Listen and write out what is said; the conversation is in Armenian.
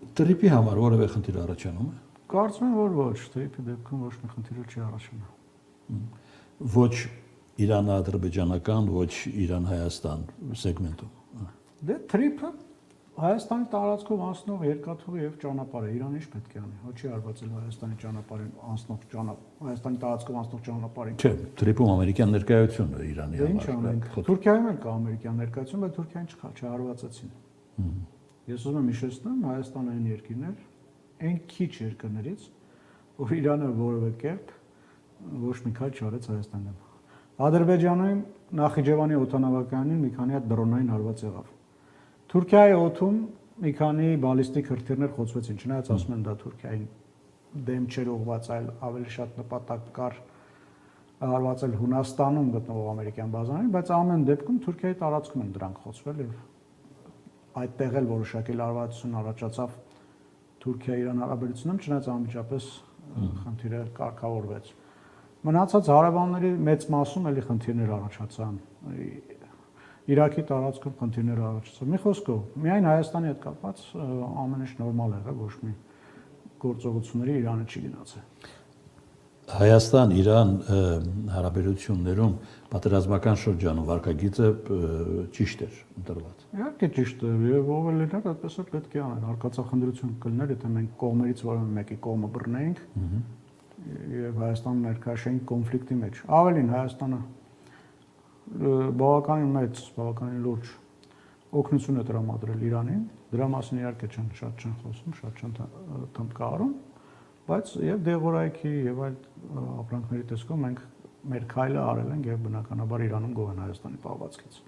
Տրիպի համար որևէ խնդիր առաջանում է։ Կարծում եմ, որ ոչ, տրիպի դեպքում ոչ մի խնդիր չի առաջանա։ Ոչ Իրան-ադրբեջանական, ոչ Իրան-Հայաստան սեգմենտում։ Դե տրիպը Հայաստանի տարածքով անցնող երկաթուղի եւ ճանապարհ է, Իրանը ինչ պետք է անի։ Ոչ չի արվածել Հայաստանի ճանապարհին անցնող Հայաստանի տարածքով անցնող ճանապարհին։ Չէ, տրիպում ամերիկյան ներկայությունն է Իրանի Դե ինչ համար։ անենք։ Թուրքիայում էլ կա ամերիկյան ներկայություն, բայց Թուրքիան չհարվածեցին։ Ես ուզում եմ հիշեցնեմ, Հայաստանը այն երկիրն էր, այն քիչ երկրներից, որ Իրանը որևէ կերպ ոչ մի քայլ չարեց Հայաստանի դեմ։ Ադրբեջանում Նախիջևանի օդանավակայանին մի քանի հատ դրոնային հարված եղավ։ Թուրքիայի օդում մի քանի բալիստիկ հրթիռներ խոցվեցին, չնայած ասում են դա Թուրքիային դեմ չէր ուղղված, այլ ավելի շատ նպատակ կար հարվածել Հունաստանում գտնվող ամերիկյան բազաներին, բայց ամեն դեպքում Թուրքիայի տարածքում են դրանք խոցվել եւ այդտեղ էլ որոշակի լարվածություն առաջացավ Թուրքիա-Իրան հարաբերությունում, չնայած անմիջապես խնդիրը կարգավորվեց։ Մնացած հարևանների մեծ մասում էլի խնդիրներ առաջացան։ Իրաքի տարածքում խնդիրներ առաջացան։ Մի խոսքով, միայն Հայաստանի հետ կապված ամեն ինչ նորմալ եղավ, ոչ մի գործողությունների Իրանը չի գնացել։ Հայաստան-Իրան հարաբերություններում պատերազմական շրջանում վարկագիծը ճիշտ էր ընտրված։ Իհարկե ճիշտ է, եւ ով էլ լիներ, այդպես էլ պետք է անել։ Արկածախնդրություն կլիներ, եթե մենք կողմերից որևէ մեկի կողմը բռնեինք եւ Հայաստանը ներկայացնենք կոնֆլիկտի մեջ։ Ավելին Հայաստանը բավականին մեծ, բավականին լուրջ օգնություն է տրամադրել Իրանին։ Դրա մասին իհարկե շատ չեն խոսում, շատ չեն թմբկահարում, բայց եւ դեղորայքի եւ այլ ապրանքների տեսքով մենք մեր քայլը արել ենք եւ բնականաբար Իրանում գոհ են Հայաստանի պահվածքից։